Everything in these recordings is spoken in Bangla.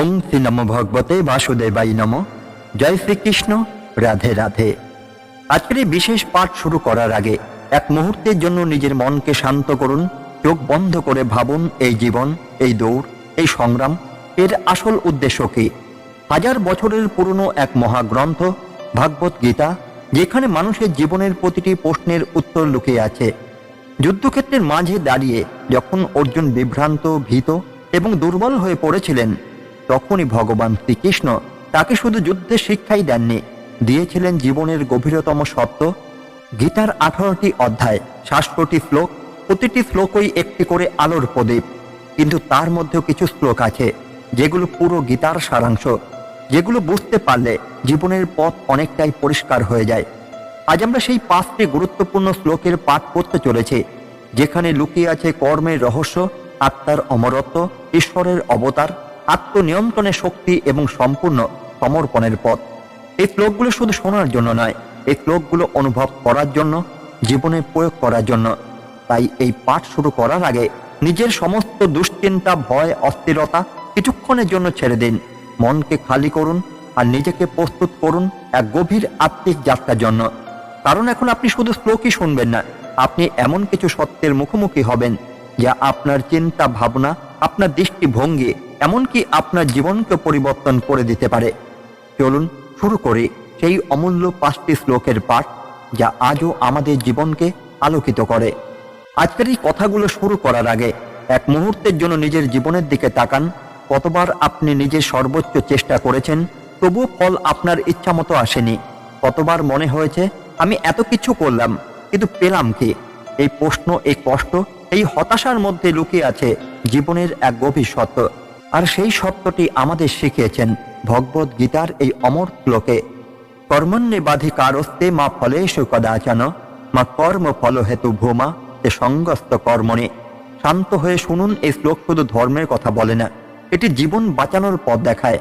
ওম শ্রী নম ভগবতে বাসুদেবাই নম। জয় শ্রীকৃষ্ণ। রাধে রাধে। আজকের এই বিশেষ পাঠ শুরু করার আগে এক মুহূর্তের জন্য নিজের মনকে শান্ত করুন। চোখ বন্ধ করে ভাবুন, এই জীবন, এই দৌড়, এই সংগ্রাম, এর আসল উদ্দেশ্য কি? হাজার বছরের পুরনো এক মহাগ্রন্থ ভাগবত গীতা, যেখানে মানুষের জীবনের প্রতিটি প্রশ্নের উত্তর লুকিয়ে আছে। যুদ্ধক্ষেত্রের মাঝে দাঁড়িয়ে যখন অর্জুন বিভ্রান্ত, ভীত এবং দুর্বল হয়ে পড়েছিলেন, তখনই ভগবান শ্রীকৃষ্ণ তাকে শুধু যুদ্ধের শিক্ষাই দেননি, দিয়েছিলেন জীবনের গভীরতম সত্য। গীতার 18টি অধ্যায়, 700টি শ্লোক, প্রতিটি শ্লোকই একটি করে আলোর প্রদীপ। কিন্তু তার মধ্যেও কিছু শ্লোক আছে যেগুলো পুরো গীতার সারাংশ, যেগুলো বুঝতে পারলে জীবনের পথ অনেকটাই পরিষ্কার হয়ে যায়। আজ আমরা সেই 5টি গুরুত্বপূর্ণ শ্লোকের পাঠ করতে চলেছি, যেখানে লুকিয়ে আছে কর্মের রহস্য, আত্মার অমরত্ব, ঈশ্বরের অবতার, আত্মনিয়ন্ত্রণের শক্তি এবং সম্পূর্ণ সমর্পণের পথ। এই শ্লোকগুলো শুধু শোনার জন্য নয়, এই শ্লোকগুলো অনুভব করার জন্য, জীবনে প্রয়োগ করার জন্য। তাই এই পাঠ শুরু করার আগে নিজের সমস্ত দুশ্চিন্তা, ভয়, অস্থিরতা কিছুক্ষণের জন্য ছেড়ে দিন। মনকে খালি করুন আর নিজেকে প্রস্তুত করুন এক গভীর আত্মিক যাত্রার জন্য। কারণ এখন আপনি শুধু শ্লোকই শুনবেন না, আপনি এমন কিছু সত্যের মুখোমুখি হবেন যা আপনার চিন্তা, ভাবনা, আপনার দৃষ্টিভঙ্গি, এমনকি আপনার জীবনকে পরিবর্তন করে দিতে পারে। চলুন শুরু করি সেই অমূল্য 5টি শ্লোকের পাঠ, যা আজও আমাদের জীবনকে আলোকিত করে। আজকের এই কথাগুলো শুরু করার আগে এক মুহূর্তের জন্য নিজের জীবনের দিকে তাকান। কতবার আপনি নিজের সর্বোচ্চ চেষ্টা করেছেন, তবুও ফল আপনার ইচ্ছা মতো আসেনি? কতবার মনে হয়েছে আমি এত কিছু করলাম, কিন্তু পেলাম কি? এই প্রশ্ন, এই কষ্ট, এই হতাশার মধ্যে লুকিয়ে আছে জীবনের এক গভীর সত্য। আর সেই সত্যটি আমাদের শিখিয়েছেন ভগবত গীতার এই অমর শ্লোকে। কর্মণ্যেবাধিকারস্তে মা ফলেষু কদাচন মা কর্ম ফল হেতু ভূমা তে সঙ্গস্ত কর্মণি। শান্ত হয়ে শুনুন, এই শ্লোক শুধু ধর্মের কথা বলে না, এটি জীবন বাঁচানোর পথ দেখায়।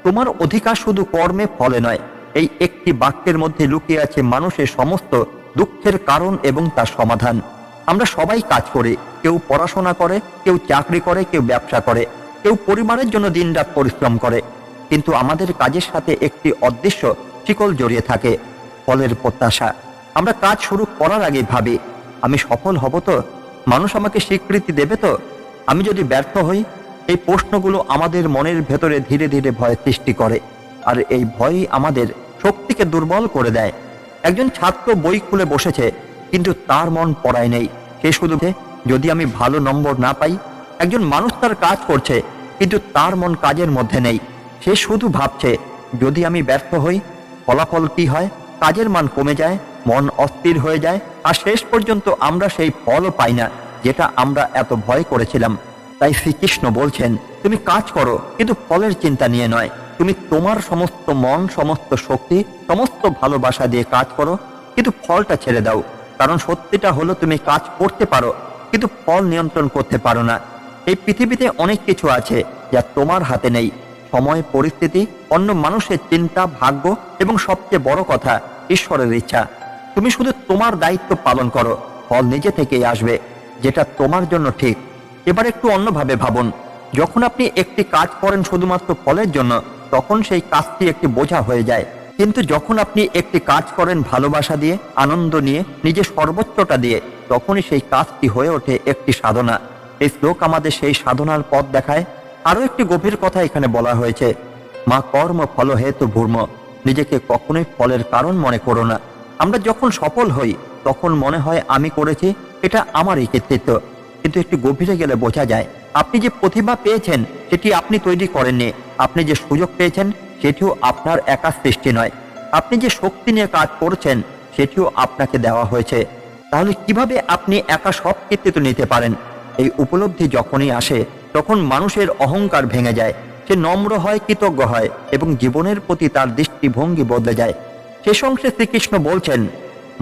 তোমার অধিকার শুধু কর্মে, ফলে নয়। এই একটি বাক্যের মধ্যে লুকিয়ে আছে মানুষের সমস্ত দুঃখের কারণ এবং তার সমাধান। আমরা সবাই কাজ করি, কেউ পড়াশোনা করে, কেউ চাকরি করে, কেউ ব্যবসা করে, কেউ পরিবারের জন্য দিনরাত পরিশ্রম করে। কিন্তু আমাদের কাজের সাথে একটি অদৃশ্য শিকল জড়িয়ে থাকে, ফলের প্রত্যাশা। আমরা কাজ শুরু করার আগে ভাবি, আমি সফল হব তো? মানুষ আমাকে স্বীকৃতি দেবে তো? আমি যদি ব্যর্থ হই? এই প্রশ্নগুলো আমাদের মনের ভেতরে ধীরে ধীরে ভয় সৃষ্টি করে, আর এই ভয়ই আমাদের শক্তিকে দুর্বল করে দেয়। একজন ছাত্র বই খুলে বসেছে, কিন্তু তার মন পড়ায় নেই। সে শুধু যদি আমি ভালো নম্বর না পাই। একজন মানুষ তার কাজ করছে, কিন্তু তার মন কাজের মধ্যে নেই। সে শুধু ভাবছে, যদি আমি ব্যর্থ হই, ফলাফল কি হয়? কাজের মান কমে যায়, মন অস্থির হয়ে যায়, আর শেষ পর্যন্ত আমরা সেই ফলও পাই না যেটা আমরা এত ভয় করেছিলাম। তাই শ্রীকৃষ্ণ বলছেন, তুমি কাজ করো, কিন্তু ফলের চিন্তা নিয়ে নয়। তুমি তোমার সমস্ত মন, সমস্ত শক্তি, সমস্ত ভালোবাসা দিয়ে কাজ করো, কিন্তু ফলটা ছেড়ে দাও। কারণ সত্যিটা হলো, তুমি কাজ করতে পারো, কিন্তু ফল নিয়ন্ত্রণ করতে পারো না। এই পৃথিবীতে অনেক কিছু আছে যা তোমার হাতে নেই। সময়, পরিস্থিতি, অন্য মানুষের চিন্তা, ভাগ্য এবং সবচেয়ে বড় কথা, ঈশ্বরের ইচ্ছা। তুমি শুধু তোমার দায়িত্ব পালন করো, ফল নিজে থেকেই আসবে, যেটা তোমার জন্য ঠিক। এবার একটু অন্যভাবে ভাবুন। যখন আপনি একটি কাজ করেন শুধুমাত্র ফলের জন্য, তখন সেই কাজটি একটি বোঝা হয়ে যায়। কিন্তু যখন আপনি একটি কাজ করেন ভালোবাসা দিয়ে, আনন্দ নিয়ে, নিজের সর্বোচ্চটা দিয়ে, তখনই সেই কাজটি হয়ে ওঠে একটি সাধনা। এই শ্লোক আমাদের সেই সাধনার পথ দেখায়। আরও একটি গভীর কথা এখানে বলা হয়েছে, মা কর্ম ফল হেতু ভূর্ম। নিজেকে কখনোই ফলের কারণ মনে করো না। আমরা যখন সফল হই, তখন মনে হয় আমি করেছি, এটা আমারই কৃতিত্ব। কিন্তু একটু গভীরে গেলে বোঝা যায়, আপনি যে প্রতিভা পেয়েছেন সেটি আপনি তৈরি করেননি। আপনি যে সুযোগ পেয়েছেন সেটিও আপনার একা সৃষ্টি নয়। আপনি যে শক্তি নিয়ে কাজ করছেন সেটিও আপনাকে দেওয়া হয়েছে। তাহলে কিভাবে আপনি একা সব কৃতিত্ব নিতে পারেন? এই উপলব্ধি যখনই আসে, তখন মানুষের অহংকার ভেঙে যায়। সে নম্র হয়, কৃতজ্ঞ হয় এবং জীবনের প্রতি তার দৃষ্টিভঙ্গি বদলে যায়। শেষ অংশে শ্রীকৃষ্ণ বলছেন,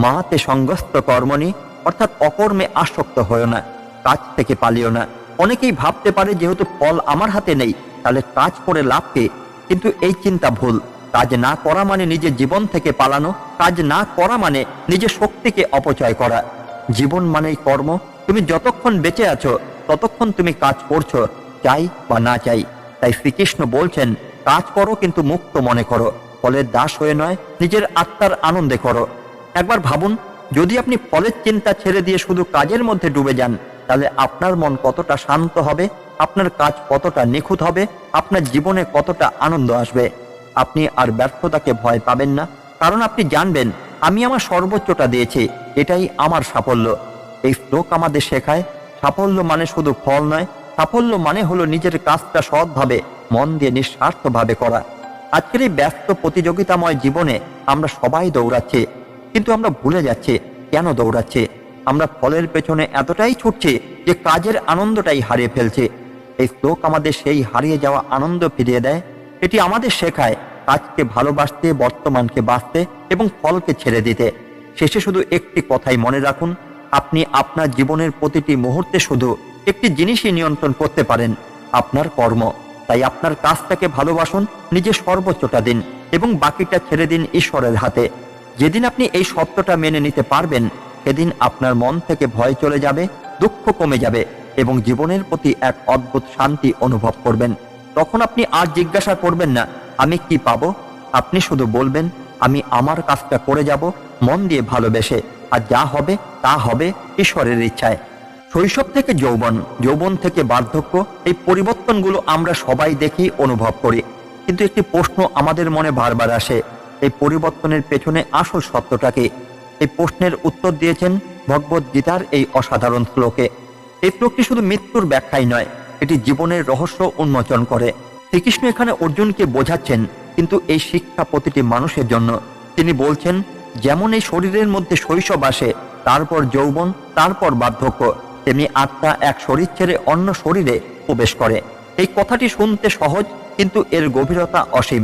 মাতে সঙ্গস্ত কর্মণি, অর্থাৎ অকর্মে আসক্ত হয়েও না, কাজ থেকে পালিও না। অনেকেই ভাবতে পারে, যেহেতু ফল আমার হাতে নেই, তাহলে কাজ করে লাভ কি? কিন্তু এই চিন্তা ভুল। কাজ না করা মানে নিজের জীবন থেকে পালানো। কাজ না করা মানে নিজের শক্তিকে অপচয় করা। জীবন মানেই কর্ম। তুমি যতক্ষণ বেঁচে আছো, ততক্ষণ তুমি কাজ করছো, চাই বা না চাই। তাই শ্রীকৃষ্ণ বলছেন, কাজ করো কিন্তু মুক্ত মনে করো, ফলের দাস হয়ে নয়, নিজের আত্মার আনন্দে করো। একবার ভাবুন, যদি আপনি ফলের চিন্তা ছেড়ে দিয়ে শুধু কাজের মধ্যে ডুবে যান, তাহলে আপনার মন কতটা শান্ত হবে, আপনার কাজ কতটা নিখুঁত হবে, আপনার জীবনে কতটা আনন্দ আসবে। আপনি আর ব্যর্থতাকে ভয় পাবেন না, কারণ আপনি জানবেন আমি আমার সর্বোচ্চটা দিয়েছি, এটাই আমার সাফল্য। এই শ্লোক আমাদের শেখায় সাফল্য মানে শুধু ফল নয়, সাফল্য মানে হলো নিজের কাজটা সৎভাবে, মন দিয়ে নিঃস্বার্থভাবে করা। আজকের এই ব্যস্ত প্রতিযোগিতাময় জীবনে আমরা সবাই দৌড়াচ্ছি, কিন্তু আমরা ভুলে যাচ্ছি কেন দৌড়াচ্ছি। আমরা ফলের পেছনে এতটাই ছুটছি যে কাজের আনন্দটাই হারিয়ে ফেলছি। এই শ্লোক আমাদের সেই হারিয়ে যাওয়া আনন্দ ফিরিয়ে দেয়। এটি আমাদের শেখায় কাজকে ভালোবাসতে, বর্তমানকে বাঁচতে এবং ফলকে ছেড়ে দিতে। শেষে শুধু একটি কথাই মনে রাখুন, আপনি আপনার জীবনের প্রতিটি মুহূর্তে শুধু একটি জিনিসই নিয়ন্ত্রণ করতে পারেন, আপনার কর্ম। তাই আপনার কাজটাকে ভালোবাসুন, নিজের সর্বোচ্চটা দিন এবং বাকিটা ছেড়ে দিন ঈশ্বরের হাতে। যেদিন আপনি এই সত্যটা মেনে নিতে পারবেন, সেদিন আপনার মন থেকে ভয় চলে যাবে, দুঃখ কমে যাবে এবং জীবনের প্রতি এক অদ্ভুত শান্তি অনুভব করবেন। তখন আপনি আর জিজ্ঞাসা করবেন না আমি কি পাবো, আপনি শুধু বলবেন আমি আমার কাজটা করে যাব মন দিয়ে ভালোবেসে, আর যা হবে তা হবে ঈশ্বরের ইচ্ছায়। শৈশব থেকে যৌবন, যৌবন থেকে বার্ধক্য, এই পরিবর্তনগুলো আমরা সবাই দেখি, অনুভব করি। কিন্তু একটি প্রশ্ন আমাদের মনে বারবার আসে, এই পরিবর্তনের পেছনে আসল সত্যটা কি? এই প্রশ্নের উত্তর দিয়েছেন ভগবদ গীতার এই অসাধারণ শ্লোকে। এই শ্লোকটি শুধু মৃত্যুর ব্যাখ্যাই নয়, এটি জীবনের রহস্য উন্মোচন করে। শ্রীকৃষ্ণ এখানে অর্জুনকে বোঝাচ্ছেন, কিন্তু এই শিক্ষা প্রতিটি মানুষের জন্য। তিনি বলছেন, যেমন এই শরীরের মধ্যে শৈশব আসে, তারপর যৌবন, তারপর বার্ধক্য, তেমনি আত্মা এক শরীর ছেড়ে অন্য শরীরে প্রবেশ করে। এই কথাটি শুনতে সহজ, কিন্তু এর গভীরতা অসীম।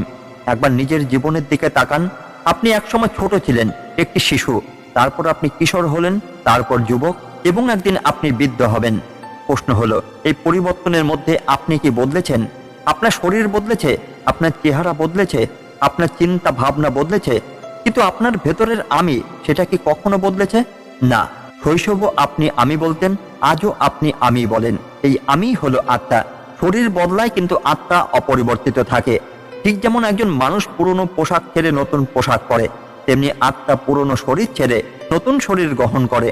একবার নিজের জীবনের দিকে তাকান। আপনি একসময় ছোট ছিলেন, একটি শিশু, তারপর আপনি কিশোর হলেন, তারপর যুবক এবং একদিন আপনি বৃদ্ধ হবেন। প্রশ্ন হলো, এই পরিবর্তনের মধ্যে আপনি কি বদলেছেন? আপনার শরীর বদলেছে, আপনার চেহারা বদলেছে, আপনার চিন্তা ভাবনা বদলেছে, কিন্তু আপনার ভেতরের আমি, সেটা কি কখনো বদলেছে? না। শৈশবও আপনি আমি বলতেন, আজও আপনি আমি বলেন। এই আমি হলো আত্মা। শরীর বদলায় কিন্তু আত্মা অপরিবর্তিত থাকে। ঠিক যেমন একজন মানুষ পুরনো পোশাক ছেড়ে নতুন পোশাক পরে, তেমনি আত্মা পুরনো শরীর ছেড়ে নতুন শরীর গ্রহণ করে।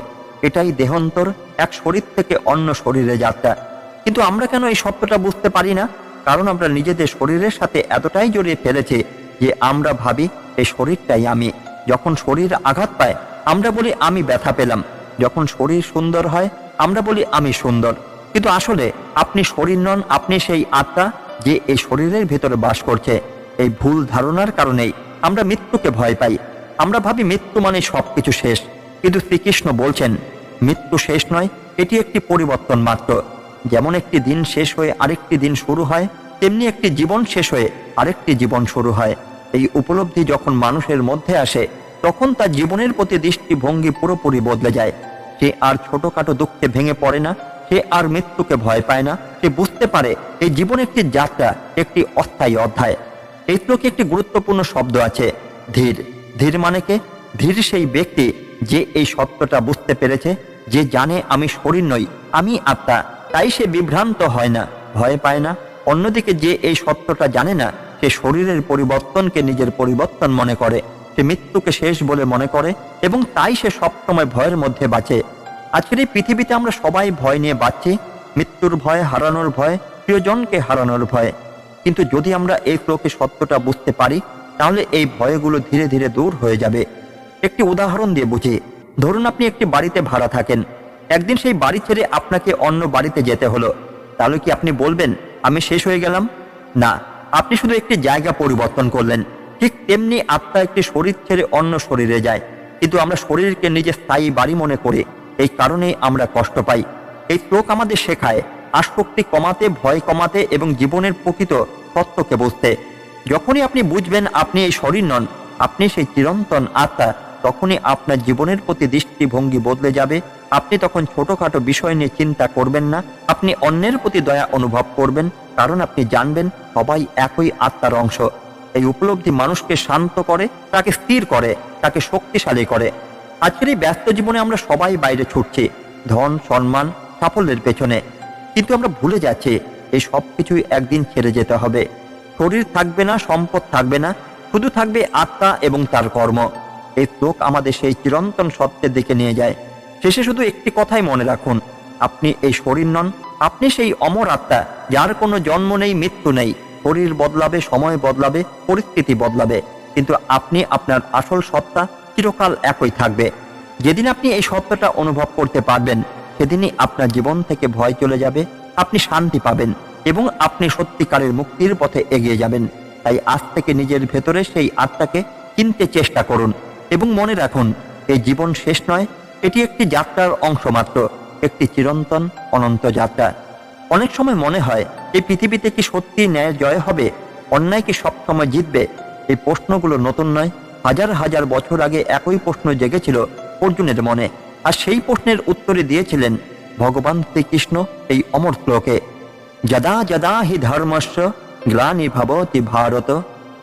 এটাই দেহান্তর, এক শরীর থেকে অন্য শরীরে যাত্রা। কিন্তু আমরা কেন এই সত্যটা বুঝতে পারি না? কারণ আমরা নিজেদের শরীরের সাথে এতটাই জড়িয়ে ফেলেছি যে আমরা ভাবি এই শরীরটাই আমি। যখন শরীর আঘাত পায়, আমরা বলি আমি ব্যথা পেলাম। যখন শরীর সুন্দর হয়, আমরা বলি আমি সুন্দর। কিন্তু আসলে আপনি শরীর নন, আপনি সেই আত্মা যে এই শরীরের ভেতরে বাস করছে। এই ভুল ধারণার কারণেই আমরা মৃত্যুকে ভয় পাই। আমরা ভাবি মৃত্যু মানে সবকিছু শেষ, কিন্তু শ্রীকৃষ্ণ বলছেন মৃত্যু শেষ নয়, এটি একটি পরিবর্তন মাত্র। যেমন একটি দিন শেষ হয়ে আরেকটি দিন শুরু হয়, তেমনি একটি জীবন শেষ হয়ে আরেকটি জীবন শুরু হয়। এই উপলব্ধি যখন মানুষের মধ্যে আসে, তখন তার জীবনের প্রতি দৃষ্টিভঙ্গি পুরোপুরি বদলে যায়। সে আর ছোটখাটো দুঃখে ভেঙে পড়ে না, সে আর মৃত্যুকে ভয় পায় না। সে বুঝতে পারে এই জীবন একটি যাত্রা, একটি অস্থায়ী অধ্যায়। এই শ্লোকে একটি গুরুত্বপূর্ণ শব্দ আছে, ধীর। ধীর মানে কে? ধীর সেই ব্যক্তি যে এই সত্যটা বুঝতে পেরেছে, যে জানে আমি শরীর নই, আমি আত্মা। তাই সে বিভ্রান্ত হয় না, ভয় পায় না। অন্যদিকে যে এই সত্যটা জানে না, সে শরীরের পরিবর্তনকে নিজের পরিবর্তন মনে করে, সে মৃত্যুকে শেষ বলে মনে করে এবং তাই সে সবসময় ভয়ের মধ্যে বাঁচে। আজকের এই পৃথিবীতে আমরা সবাই ভয় নিয়ে বাঁচছি, মৃত্যুর ভয়, হারানোর ভয়, প্রিয়জনকে হারানোর ভয়। কিন্তু যদি আমরা এই শ্লোকে সত্যটা বুঝতে পারি, তাহলে এই ভয়গুলো ধীরে ধীরে দূর হয়ে যাবে। একটি উদাহরণ দিয়ে বুঝি। ধরুন আপনি একটি বাড়িতে ভাড়া থাকেন, একদিন সেই বাড়ি ছেড়ে আপনাকে অন্য বাড়িতে যেতে হলো। তাহলে কি আপনি বলবেন আমি শেষ হয়ে গেলাম? না, আপনি শুধু একটি জায়গা পরিবর্তন করলেন। ঠিক তেমনি আত্মা একটি শরীর ছেড়ে অন্য শরীরে যায়, কিন্তু আমরা শরীরকে নিজের স্থায়ী বাড়ি মনে করি। এই কারণেই আমরা কষ্ট পাই। এই শ্লোক আমাদের শেখায় আসক্তি কমাতে, ভয় কমাতে এবং জীবনের প্রকৃত তত্ত্বকে বুঝতে। যখনই আপনি বুঝবেন আপনি এই শরীর নন, আপনি সেই চিরন্তন আত্মা, তখনই আপনার জীবনের প্রতি দৃষ্টিভঙ্গি বদলে যাবে। আপনি তখন ছোটখাটো বিষয় নিয়ে চিন্তা করবেন না, আপনি অন্যের প্রতি দয়া অনুভব করবেন, কারণ আপনি জানবেন সবাই একই আত্মার অংশ। এই উপলব্ধি মানুষকে শান্ত করে, তাকে স্থির করে, তাকে শক্তিশালী করে। আজকের এই ব্যস্ত জীবনে আমরা সবাই বাইরে ছুটছি ধন, সম্মান, সাফল্যের পেছনে, কিন্তু আমরা ভুলে যাচ্ছি এই সব কিছুই একদিন ছেড়ে যেতে হবে। শরীর থাকবে না, সম্পদ থাকবে না, শুধু থাকবে আত্মা এবং তার কর্ম। এই শ্লোক আমাদের সেই চিরন্তন সত্যের দিকে নিয়ে যায়। শেষে শুধু একটি কথাই মনে রাখুন, আপনি এই শরীর নন, আপনি সেই অমর আত্মা যার কোনো জন্ম নেই, মৃত্যু নেই। শরীর বদলাবে, সময় বদলাবে, পরিস্থিতি বদলাবে, কিন্তু আপনি আপনার আসল সত্তা চিরকাল একই থাকবে। যেদিন আপনি এই সত্যটা অনুভব করতে পারবেন, সেদিনই আপনার জীবন থেকে ভয় চলে যাবে, আপনি শান্তি পাবেন এবং আপনি সত্যিকারের মুক্তির পথে এগিয়ে যাবেন। তাই আজ থেকে নিজের ভেতরে সেই আত্মাকে চিনতে চেষ্টা করুন এবং মনে রাখুন, এই জীবন শেষ নয়, এটি একটি যাত্রার অংশ মাত্র, একটি চিরন্তন অনন্ত যাত্রা। অনেক সময় মনে হয়, এই পৃথিবীতে কি সত্যি ন্যায় জয় হবে, অন্যায় কি সবসময় জিতবে? এই প্রশ্নগুলো নতুন নয়। হাজার হাজার বছর আগে একই প্রশ্ন জেগেছিল অর্জুনের মনে, আর সেই প্রশ্নের উত্তরে দিয়েছিলেন ভগবান শ্রীকৃষ্ণ এই অমর শ্লোকে, যদা যদা হি ধর্মস্য গ্লানির্ভবতি ভারত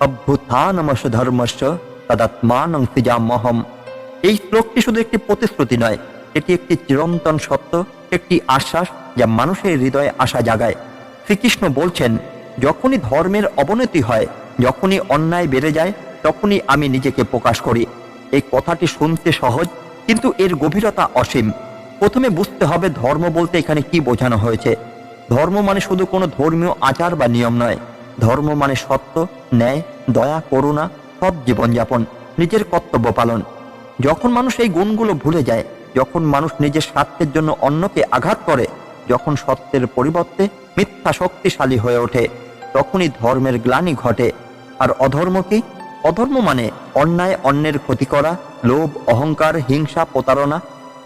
অভ্যুত্থানমস্য ধর্মস্য তদাত্মানং সৃজাম্যহম। এই শ্লোকটি শুধু একটি প্রতিশ্রুতি নয়, এটি একটি চিরন্তন সত্য, একটি আশ্বাস যা মানুষের হৃদয়ে আশা জাগায়। শ্রীকৃষ্ণ বলছেন, যখনই ধর্মের অবনতি হয়, যখনই অন্যায় বেড়ে যায়, তখনই আমি নিজেকে প্রকাশ করি। এই কথাটি শুনতে সহজ, কিন্তু এর গভীরতা অসীম। প্রথমে বুঝতে হবে ধর্ম বলতে এখানে কি বোঝানো হয়েছে। ধর্ম মানে শুধু কোনো ধর্মীয় আচার বা নিয়ম নয়। ধর্ম মানে সত্য, ন্যায়, দয়া, করুণা, সৎ জীবনযাপন, নিজের কর্তব্য পালন। যখন মানুষ এই গুণগুলো ভুলে যায়, যখন মানুষ নিজের স্বার্থের জন্য অন্যকে আঘাত করে, যখন সত্যের পরিবর্তে মিথ্যা শক্তিশালী হয়ে ওঠে, তখনই ধর্মের গ্লানি ঘটে। আর অধর্ম কি? অধর্ম মানে অন্যায়, অন্যের ক্ষতি করা, লোভ, অহংকার, হিংসা, প্রতারণা।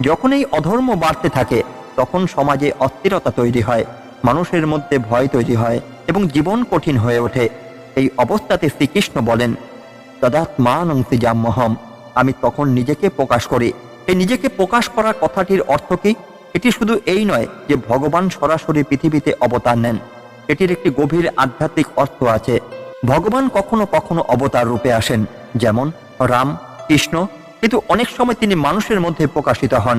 যখন এই অধর্ম বাড়তে থাকে, তখন সমাজে অস্থিরতা তৈরি হয়, মানুষের মধ্যে ভয় তৈরি হয় এবং জীবন কঠিন হয়ে ওঠে। এই অবস্থাতে শ্রীকৃষ্ণ বলেন, তদাত্মানং সৃজাম্যহম, আমি তখন নিজেকে প্রকাশ করি। এই নিজেকে প্রকাশ করার কথাটির অর্থ কি? এটি শুধু এই নয় যে ভগবান সরাসরি পৃথিবীতে অবতার নেন, এটির একটি গভীর আধ্যাত্মিক অর্থ আছে। ভগবান কখনো কখনো অবতার রূপে আসেন, যেমন রাম, কৃষ্ণ, কিন্তু অনেক সময় তিনি মানুষের মধ্যে প্রকাশিত হন।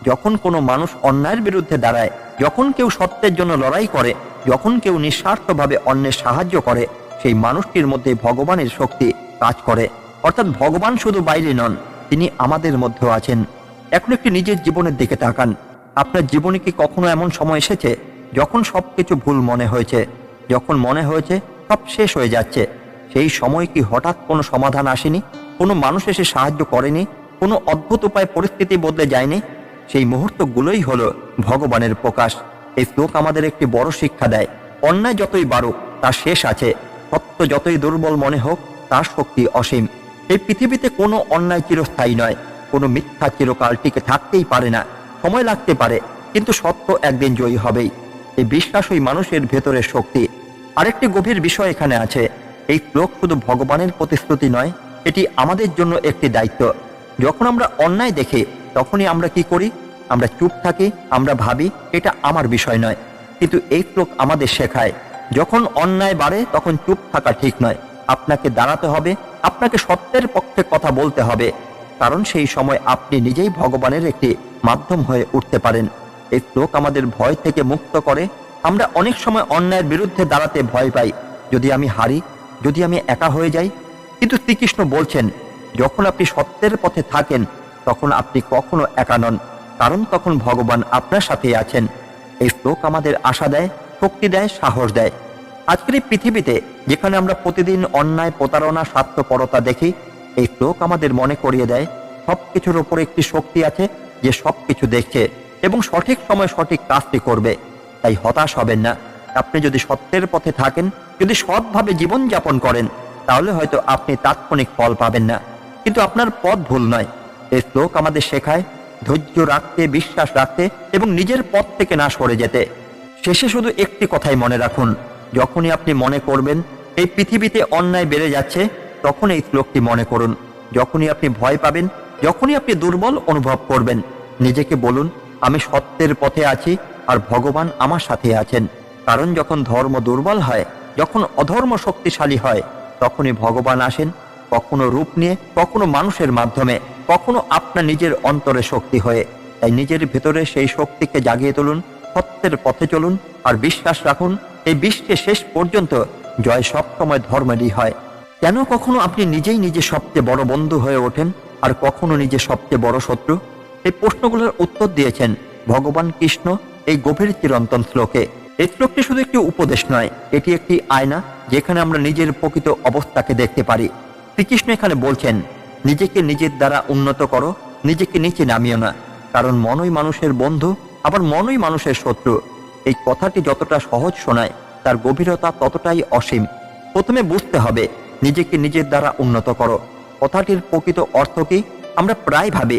যখন কোনো মানুষ অন্যায়ের বিরুদ্ধে দাঁড়ায়, যখন কেউ সত্যের জন্য লড়াই করে, যখন কেউ নিঃস্বার্থভাবে অন্যের সাহায্য করে, সেই মানুষটির মধ্যে ভগবানের শক্তি কাজ করে। অর্থাৎ ভগবান শুধু বাইরে নন, তিনি আমাদের মধ্যেও আছেন। এখন একটি নিজের জীবনের দিকে তাকান। আপনার জীবনে কি কখনো এমন সময় এসেছে যখন সবকিছু ভুল মনে হয়েছে, যখন মনে হয়েছে সব শেষ হয়ে যাচ্ছে? সেই সময় কি হঠাৎ কোনো সমাধান আসেনি? কোনো মানুষ এসে সাহায্য করেনি? কোনো অদ্ভুত উপায়ে পরিস্থিতি বদলে যায়নি? সেই মুহূর্তগুলোই হলো ভগবানের প্রকাশ। এই শ্লোক আমাদের একটি বড় শিক্ষা দেয়, অন্যায় যতই বাড়ুক তার শেষ আছে, সত্য যতই দুর্বল মনে হোক তার শক্তি অসীম। এই পৃথিবীতে কোনো অন্যায় চিরস্থায়ী নয়, কোনো মিথ্যা চিরকাল টিকে থাকতেই পারে না। সময় লাগতে পারে, কিন্তু সত্য একদিন জয়ী হবেই। এই বিশ্বাসই মানুষের ভেতরের শক্তি। আরেকটি গভীর বিষয় এখানে আছে, এই শ্লোক শুধু ভগবানের প্রতিশ্রুতি নয়, এটি আমাদের জন্য একটি দায়িত্ব। যখন আমরা অন্যায় দেখি, তখনই আমরা কি করি? আমরা চুপ থাকি, আমরা ভাবি এটা আমার বিষয় নয়। কিন্তু এই শ্লোক আমাদের শেখায়, যখন অন্যায় বাড়ে তখন চুপ থাকা ঠিক নয়, আপনাকে দাঁড়াতে হবে, আপনাকে সত্যের পক্ষে কথা বলতে হবে, কারণ সেই সময় আপনি নিজেই ভগবানের একটি মাধ্যম হয়ে উঠতে পারেন। এই শ্লোক আমাদের ভয় থেকে মুক্ত করে। আমরা অনেক সময় অন্যায়ের বিরুদ্ধে দাঁড়াতে ভয় পাই, যদি আমি হারি, যদি আমি একা হয়ে যাই। কিন্তু শ্রীকৃষ্ণ বলছেন, যখন আপনি সত্যের পথে থাকেন, তখন আপনি কখনো একা নন, কারণ তখন ভগবান আপনার সাথেই আছেন। এই শ্লোক আমাদের আশা দেয়, শক্তি দেয়, সাহস দেয়। আজকের এই পৃথিবীতে যেখানে আমরা প্রতিদিন অন্যায়, প্রতারণা, স্বার্থপরতা দেখি, এই শ্লোক আমাদের মনে করিয়ে দেয় সবকিছুর উপরে একটি শক্তি আছে যে সবকিছু দেখছে এবং সঠিক সময় সঠিক কাজটি করবে। তাই হতাশ হবেন না। আপনি যদি সত্যের পথে থাকেন, যদি সৎভাবে জীবনযাপন করেন, তাহলে হয়তো আপনি তাৎক্ষণিক ফল পাবেন না, কিন্তু আপনার পথ ভুল নয়। এই শ্লোক আমাদের শেখায় ধৈর্য রাখতে, বিশ্বাস রাখতে এবং নিজের পথ থেকে না সরে যেতে। শেষে শুধু একটি কথাই মনে রাখুন, যখনই আপনি মনে করবেন এই পৃথিবীতে অন্যায় বেড়ে যাচ্ছে, তখন এই শ্লোকটি মনে করুন। যখনই আপনি ভয় পাবেন, যখনই আপনি দুর্বল অনুভব করবেন, নিজেকে বলুন, আমি সত্যের পথে আছি আর ভগবান আমার সাথে আছেন। কারণ যখন ধর্ম দুর্বল হয়, যখন অধর্ম শক্তিশালী হয়, তখনই ভগবান আসেন, কখনো রূপ নিয়ে, কখনো মানুষের মাধ্যমে, কখনো আপনার নিজের অন্তরে শক্তি হয়ে। তাই নিজের ভেতরে সেই শক্তিকে জাগিয়ে তুলুন, সত্যের পথে চলুন আর বিশ্বাস রাখুন, এই বিশ্বে শেষ পর্যন্ত জয় সবসময় ধর্মেরই হয়। কেন কখনো আপনি নিজেই নিজে সবচেয়ে বড় বন্ধু হয়ে ওঠেন আর কখনো নিজে সবচেয়ে বড় শত্রু? এই প্রশ্নগুলোর উত্তর দিয়েছেন ভগবান কৃষ্ণ এই গভীর চিরন্তন শ্লোকে। এই শ্লোকটি শুধু একটি উপদেশ নয়, এটি একটি আয়না যেখানে আমরা নিজের প্রকৃত অবস্থাকে দেখতে পারি। শ্রীকৃষ্ণ এখানে বলছেন, নিজেকে নিজের দ্বারা উন্নত করো, নিজেকে নিচে নামিও না, কারণ মনই মানুষের বন্ধু, আবার মনই মানুষের শত্রু। এই কথাটি যতটা সহজ শোনায়, তার গভীরতা ততটাই অসীম। প্রথমে বুঝতে হবে নিজেকে নিজের দ্বারা উন্নত করো কথাটির প্রকৃত অর্থ কি। আমরা প্রায় ভাবি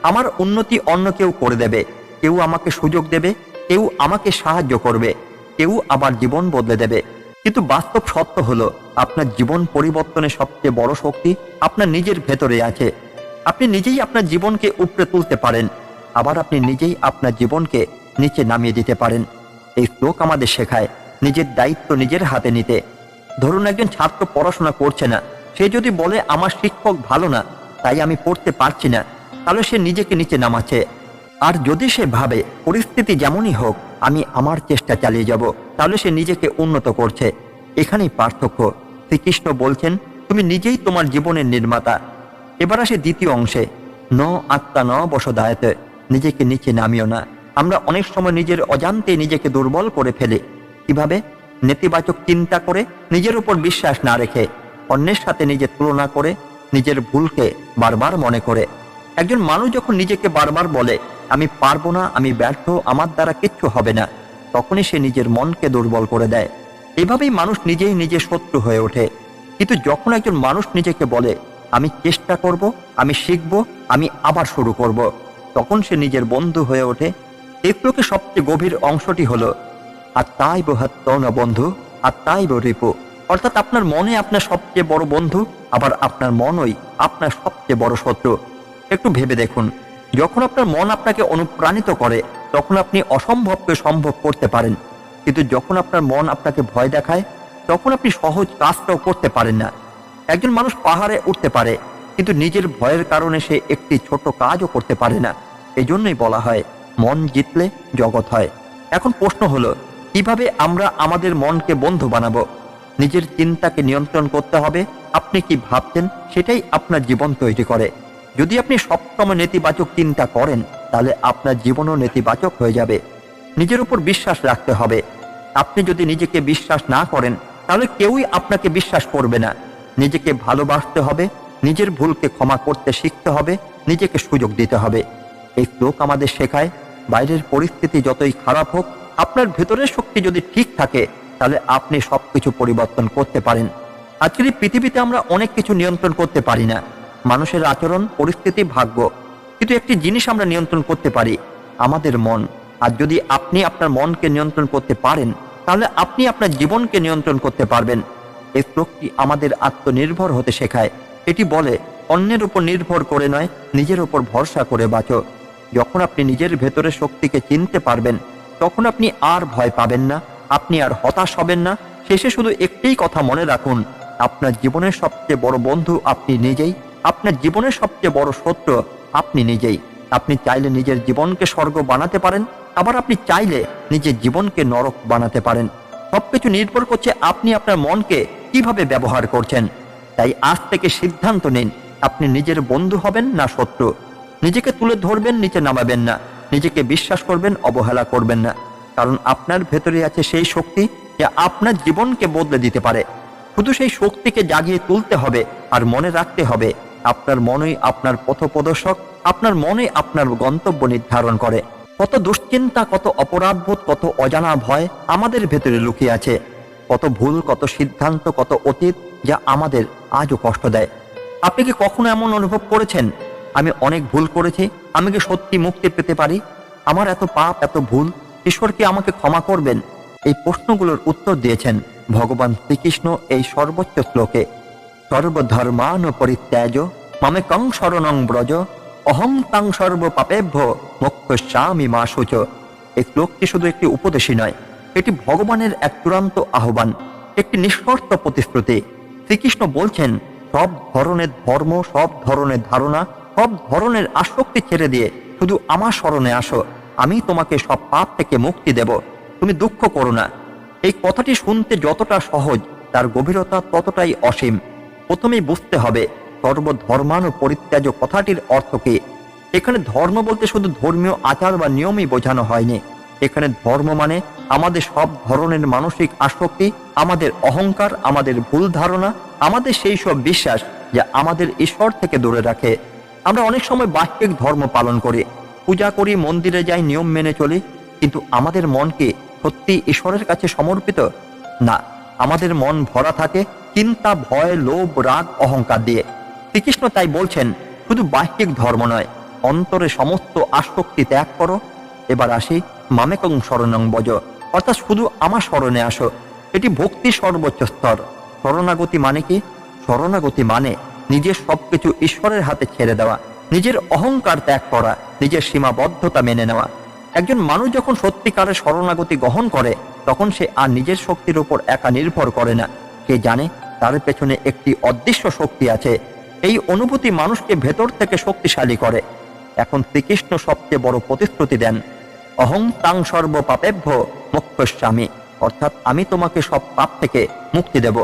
আমার উন্নতি অন্য কেউ করে দেবে, কেউ আমাকে সুযোগ দেবে, কেউ আমাকে সাহায্য করবে, কেউ আবার জীবন বদলে দেবে। কিন্তু বাস্তব সত্য হলো আপনার জীবন পরিবর্তনের সবচেয়ে বড় শক্তি আপনার নিজের ভেতরে আছে। আপনি নিজেই আপনার জীবনকে উপরে তুলতে পারেন, আবার আপনি নিজেই আপনার জীবনকে নিচে নামিয়ে দিতে পারেন। এই শ্লোক আমাদের শেখায় নিজের দায়িত্ব নিজের হাতে নিতে। ধরুন একজন ছাত্র পড়াশোনা করছে না, সে যদি বলে আমার শিক্ষক ভালো না তাই আমি পড়তে পারছি না, তাহলে সে নিজেকে নিচে নামাচ্ছে। আর যদি সে ভাবে পরিস্থিতি যেমনই হোক আমি আমার চেষ্টা চালিয়ে যাব, তাহলে সে নিজেকে উন্নত করছে। এখানেই পার্থক্য। শ্রীকৃষ্ণ বলছেন তুমি নিজেই তোমার জীবনের নির্মাতা। এবার আসে দ্বিতীয় অংশে, ন আত্মা ন বশদায়তে, নিজেকে নিচে নামিও না। আমরা অনেক সময় নিজের অজান্তে নিজেকে দুর্বল করে ফেলি। কিভাবে? নেতিবাচক চিন্তা করে, নিজের উপর বিশ্বাস না রেখে, অন্যের সাথে নিজের তুলনা করে, নিজের ভুলকে বারবার মনে করে। একজন মানুষ যখন নিজেকে বারবার বলে আমি পারবো না, আমি ব্যর্থ, আমার দ্বারা কিচ্ছু হবে না, তখনই সে নিজের মনকে দুর্বল করে দেয়। এভাবেই মানুষ নিজেই নিজের শত্রু হয়ে ওঠে। কিন্তু যখন একজন মানুষ নিজেকে বলে আমি চেষ্টা করব, আমি শিখব, আমি আবার শুরু করব, তখন সে নিজের বন্ধু হয়ে ওঠে। এই শ্লোকের সবচেয়ে গভীর অংশটি হলো আত্মাই বহাত্তন বন্ধু আত্মাই রিপু, অর্থাৎ আপনার মনে আপনার সবচেয়ে বড় বন্ধু, আবার আপনার মনই আপনার সবচেয়ে বড় শত্রু। একটু ভেবে দেখুন, যখন আপনার মন আপনাকে অনুপ্রাণিত করে তখন আপনি অসম্ভবকে সম্ভব করতে পারেন, কিন্তু যখন আপনার মন আপনাকে ভয় দেখায় তখন আপনি সহজ কাজটাও করতে পারেন না। একজন মানুষ পাহাড়ে উঠতে পারে, কিন্তু নিজের ভয়ের কারণে সে একটি ছোট কাজও করতে পারে না। এজন্যই বলা হয় মন জিতলে জগৎ হয়। এখন প্রশ্ন হলো কিভাবে আমরা আমাদের মনকে বন্ধু বানাবো? নিজের চিন্তাকে নিয়ন্ত্রণ করতে হবে। আপনি কি ভাবছেন সেটাই আপনার জীবন তৈরি করে। যদি আপনি সবসময় নেতিবাচক চিন্তা করেন তাহলে আপনার জীবনও নেতিবাচক হয়ে যাবে। নিজের উপর বিশ্বাস রাখতে হবে। আপনি যদি নিজেকে বিশ্বাস না করেন তাহলে কেউই আপনাকে বিশ্বাস করবে না। নিজেকে ভালোবাসতে হবে, নিজের ভুলকে ক্ষমা করতে শিখতে হবে, নিজেকে সুযোগ দিতে হবে। এই শ্লোক আমাদের শেখায় বাইরের পরিস্থিতি যতই খারাপ হোক, আপনার ভেতরের শক্তি যদি ঠিক থাকে তাহলে আপনি সবকিছু পরিবর্তন করতে পারেন। আজকের এই পৃথিবীতে আমরা অনেক কিছু নিয়ন্ত্রণ করতে পারি না, মানুষের আচরণ, পরিস্থিতি, ভাগ্য, কিন্তু একটি জিনিস আমরা নিয়ন্ত্রণ করতে পারি, আমাদের মন। আর যদি আপনি আপনার মনকে নিয়ন্ত্রণ করতে পারেন তাহলে আপনি আপনার জীবনকে নিয়ন্ত্রণ করতে পারবেন। এই শ্লোকটি আমাদের আত্মনির্ভর হতে শেখায়। এটি বলে অন্যের উপর নির্ভর করে নয়, নিজের উপর ভরসা করে বাঁচো। যখন আপনি নিজের ভেতরের শক্তিকে চিনতে পারবেন তখন আপনি আর ভয় পাবেন না, আপনি আর হতাশ হবেন না। শেষে শুধু একটিই কথা মনে রাখুন, আপনার জীবনের সবচেয়ে বড় বন্ধু আপনি নিজেই, আপনার জীবনের সবচেয়ে বড় শত্রু আপনি নিজেই। আপনি চাইলে নিজের জীবনকে স্বর্গ বানাতে পারেন, আবার আপনি চাইলে নিজের জীবনকে নরক বানাতে পারেন। সবকিছু নির্ভর করছে আপনি আপনার মনকে কিভাবে ব্যবহার করছেন। তাই আজ থেকে সিদ্ধান্ত নিন, আপনি নিজের বন্ধু হবেন না শত্রু। নিজেকে তুলে ধরবেন, নিচে নামাবেন না। নিজেকে বিশ্বাস করবেন, অবহেলা করবেন না। কারণ আপনার ভেতরে আছে সেই শক্তি যা আপনার জীবনকে বদলে দিতে পারে। শুধু সেই শক্তিকে জাগিয়ে তুলতে হবে। আর মনে রাখতে হবে আপনার মনই আপনার পথপ্রদর্শক, আপনার মনই আপনার গন্তব্য নির্ধারণ করে। কত দুশ্চিন্তা, কত অপরাধবোধ, কত অজানা ভয় আমাদের ভেতরে লুকিয়ে আছে। কত ভুল, কত সিদ্ধান্ত, কত অতীত যা আমাদের আজও কষ্ট দেয়। আপনি কি কখনো এমন অনুভব করেছেন আমি অনেক ভুল করেছি, আমি কি সত্যি মুক্তি পেতে পারি? আমার এত পাপ, এত ভুল, ঈশ্বর কি আমাকে ক্ষমা করবেন? এই প্রশ্নগুলোর উত্তর দিয়েছেন ভগবান শ্রীকৃষ্ণ এই সর্বোচ্চ শ্লোকে। সর্বধর্মান পরিত্যাজ মামেকং শরণং ব্রজ অহং তাং সর্ব পাপেভ্য মোক্ষয়িষ্যামি মা শুচ। এই শ্লোকটি শুধু একটি উপদেশই নয়, এটি ভগবানের এক চূড়ান্ত আহ্বান, একটি নিঃশর্ত প্রতিশ্রুতি। শ্রীকৃষ্ণ বলছেন সব ধরনের ধর্ম, সব ধরনের ধারণা, সব ধরনের আসক্তি ছেড়ে দিয়ে শুধু আমার শরণে আসো, আমি তোমাকে সব পাপ থেকে মুক্তি দেব। তুমি দুঃখ করো না। এই কথাটি শুনতে যতটা সহজ, তার গভীরতা ততটাই অসীম। প্রথমেই বুঝতে হবে সর্বধর্মানু পরিত্যাজ কথাটির অর্থ কি। এখানে ধর্ম বলতে শুধু ধর্মীয় আচার বা নিয়মই বোঝানো হয়নি। এখানে ধর্ম মানে আমাদের সব ধরনের মানসিক আসক্তি, আমাদের অহংকার, আমাদের ভুল ধারণা, আমাদের সেই সব বিশ্বাস যা আমাদের ঈশ্বর থেকে দূরে রাখে। আমরা অনেক সময় বাহ্যিক ধর্ম পালন করি, পূজা করি, মন্দিরে যাই, নিয়ম মেনে চলি, কিন্তু আমাদের মন কি সত্যি ঈশ্বরের কাছে সমর্পিত? না, আমাদের মন ভরা থাকে চিন্তা, ভয়, লোভ, রাগ, অহংকার দিয়ে। শ্রীকৃষ্ণ তাই বলছেন, শুধু বাহ্যিক ধর্ম নয়, অন্তরে সমস্ত আসক্তি ত্যাগ করো। এবার আসি মামেকং শরণং বজ, অর্থাৎ শুধু আমার শরণে আসো। এটি ভক্তির সর্বোচ্চ স্তর। শরণাগতি মানে কি? শরণাগতি মানে নিজের সবকিছু ঈশ্বরের হাতে ছেড়ে দেওয়া, নিজের অহংকার ত্যাগ করা, নিজের সীমাবদ্ধতা মেনে নেওয়া। একজন মানুষ যখন সত্যিকারের শরণাগতি গ্রহণ করে, তখন সে আর নিজের শক্তির উপর একা নির্ভর করে না। সে জানে তার পেছনে একটি অদৃশ্য শক্তি আছে। এই অনুভূতি মানুষকে ভেতর থেকে শক্তিশালী করে। এখন শ্রীকৃষ্ণ সবচেয়ে বড় প্রতিশ্রুতি দেন, অহং তাং সর্ব পাপেভ্য মোক্ষয়িষ্যামি, অর্থাৎ আমি তোমাকে সব পাপ থেকে মুক্তি দেব।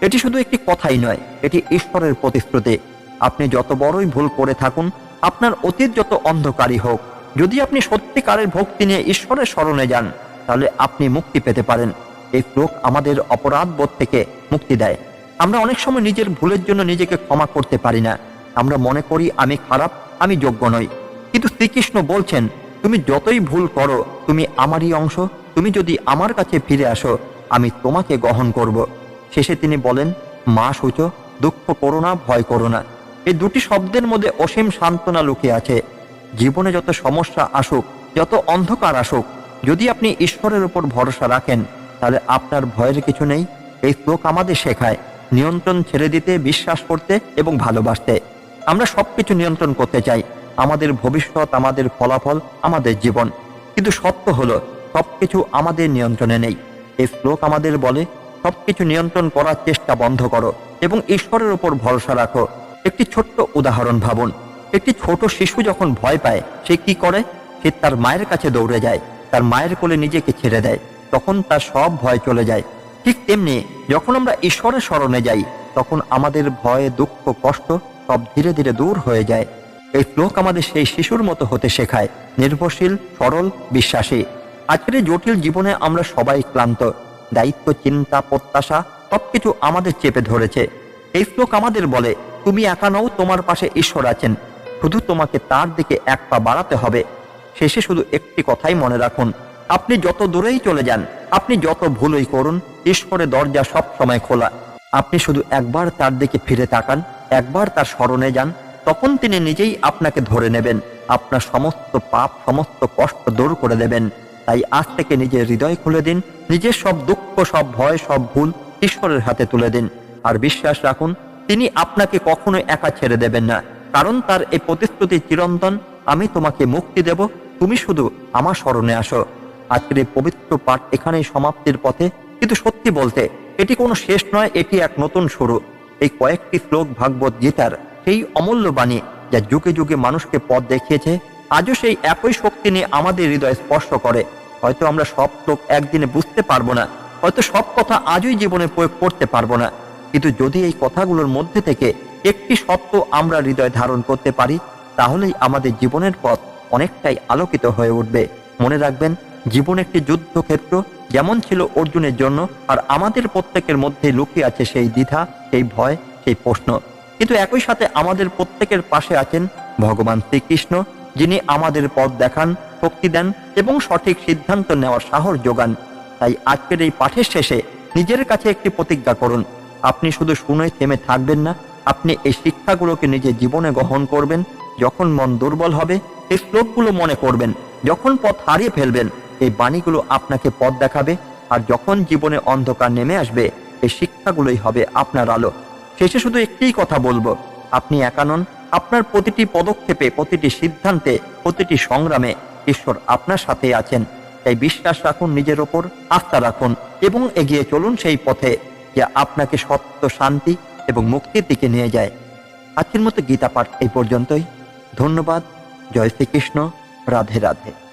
এটি শুধু একটি কথাই নয়, এটি ঈশ্বরের প্রতিশ্রুতি। আপনি যত বড়ই ভুল করে থাকুন, আপনার অতীত যত অন্ধকারই হোক, যদি আপনি সত্যিকারের ভক্তি নিয়ে ঈশ্বরের শরণে যান, তাহলে আপনি মুক্তি পেতে পারেন। এই শ্লোক আমাদের অপরাধ বোধ থেকে মুক্তি দেয়। আমরা অনেক সময় নিজের ভুলের জন্য নিজেকে ক্ষমা করতে পারি না। আমরা মনে করি আমি খারাপ, আমি যোগ্য নই। কিন্তু শ্রীকৃষ্ণ বলছেন, তুমি যতই ভুল করো, তুমি আমারই অংশ। তুমি যদি আমার কাছে ফিরে আসো, আমি তোমাকে গ্রহণ করব। শেষে তিনি বলেন, মা শুচো, দুঃখ করো না, ভয় করো না। এই দুটি শব্দের মধ্যে অসীম সান্ত্বনা লুকিয়ে আছে। জীবনে যত সমস্যা আসুক, যত অন্ধকার আসুক, যদি আপনি ঈশ্বরের উপর ভরসা রাখেন, তাহলে আপনার ভয়ের কিছু নেই। এই শ্লোক আমাদের শেখায় নিয়ন্ত্রণ ছেড়ে দিতে, বিশ্বাস করতে এবং ভালোবাসতে। আমরা সবকিছু নিয়ন্ত্রণ করতে চাই, আমাদের ভবিষ্যৎ, আমাদের ফলাফল, আমাদের জীবন। কিন্তু সত্য হলো সবকিছু আমাদের নিয়ন্ত্রণে নেই। এই শ্লোক আমাদের বলে, সবকিছু নিয়ন্ত্রণ করার চেষ্টা বন্ধ করো এবং ঈশ্বরের উপর ভরসা রাখো। একটি ছোট্ট উদাহরণ ভাবুন। একটি ছোট শিশু যখন ভয় পায়, সে কি করে? সে তার মায়ের কাছে দৌড়ে যায়, তার মায়ের কোলে নিজেকে ছেড়ে দেয়। তখন তার সব ভয় চলে যায়। ঠিক তেমনি যখন আমরা ঈশ্বরের শরণে যাই, তখন আমাদের ভয়, দুঃখ, কষ্ট সব ধীরে ধীরে দূর হয়ে যায়। এই শ্লোক আমাদের সেই শিশুর মতো হতে শেখায়, নির্ভরশীল, সরল, বিশ্বাসী। আজকের এই জটিল জীবনে আমরা সবাই ক্লান্ত। দায়িত্ব, চিন্তা, প্রত্যাশা সবকিছু আমাদের চেপে ধরেছে। এই শ্লোক আমাদের বলে, তুমি একা নও, তোমার পাশে ঈশ্বর আছেন। শুধু তোমাকে তার দিকে এক পা বাড়াতে হবে। শেষে শুধু একটি কথাই মনে রাখুন, আপনি যত দূরেই চলে যান, আপনি যত ভুলই করুন, ঈশ্বরের দরজা সব সময় খোলা। আপনি শুধু একবার তার দিকে ফিরে তাকান, একবার তার স্মরণে যান, তখন তিনি নিজেই আপনাকে ধরে নেবেন, আপনার সমস্ত পাপ, সমস্ত কষ্ট দূর করে দেবেন। তাই আজ থেকে নিজের হৃদয় খুলে দিন, নিজের সব দুঃখ, সব ভয়, সব ভুল ঈশ্বরের হাতে তুলে দিন। আর বিশ্বাস রাখুন, তিনি আপনাকে কখনোই একা ছেড়ে দেবেন না। কারণ তার এই প্রতিশ্রুতি চিরন্তন, আমি তোমাকে মুক্তি দেব, তুমি শুধু আমার শরণে আসো। আজকের এই পবিত্র পাঠ এখানেই সমাপ্তির পথে। কিন্তু সত্যি বলতে, এটি কোনো শেষ নয়, এটি এক নতুন শুরু। এই কয়েকটি শ্লোক ভাগবত গীতার সেই অমূল্য বাণী, যা যুগে যুগে মানুষকে পথ দেখিয়েছে, আজও সেই একই শক্তি নিয়ে আমাদের হৃদয় স্পর্শ করে। হয়তো আমরা সব শ্লোক একদিনে বুঝতে পারবো না, হয়তো সব কথা আজই জীবনে প্রয়োগ করতে পারবো না, কিন্তু যদি এই কথাগুলোর মধ্যে থেকে একটি সত্য আমরা হৃদয় ধারণ করতে পারি, তাহলেই আমাদের জীবনের পথ অনেকটাই আলোকিত হয়ে উঠবে। মনে রাখবেন, জীবন একটি যুদ্ধক্ষেত্র, যেমন ছিল অর্জুনের জন্য, আর আমাদের প্রত্যেকের মধ্যে লুকিয়ে আছে সেই দ্বিধা, সেই ভয়, সেই প্রশ্ন। কিন্তু একই সাথে আমাদের প্রত্যেকের পাশে আছেন ভগবান শ্রীকৃষ্ণ, যিনি আমাদের পথ দেখান, শক্তি দেন এবং সঠিক সিদ্ধান্ত নেওয়ার সাহস যোগান। তাই আজকের এই পাঠের শেষে নিজের কাছে একটি প্রতিজ্ঞা করুন। আপনি শুধু শুনে থেমে থাকবেন না, আপনি এই শিক্ষাগুলোকে নিজের জীবনে গ্রহণ করবেন। যখন মন দুর্বল হবে, এই শ্লোকগুলো মনে করবেন। যখন পথ হারিয়ে ফেলবেন, এই বাণীগুলো আপনাকে পথ দেখাবে। আর যখন জীবনে অন্ধকার নেমে আসবে, এই শিক্ষাগুলোই হবে আপনার আলো। শেষে শুধু একটিই কথা বলবো, আপনি একা নন। আপনার প্রতিটি পদক্ষেপে, প্রতিটি সিদ্ধান্তে, প্রতিটি সংগ্রামে ঈশ্বর আপনার সাথে আছেন। তাই বিশ্বাস রাখুন, নিজের ওপর আস্থা রাখুন এবং এগিয়ে চলুন সেই পথে, যা আপনাকে সত্য, শান্তি এবং মুক্তির দিকে নিয়ে যায়। আজকের মতো গীতা পাঠ এই পর্যন্তই। ধন্যবাদ। জয় শ্রীকৃষ্ণ। রাধে রাধে।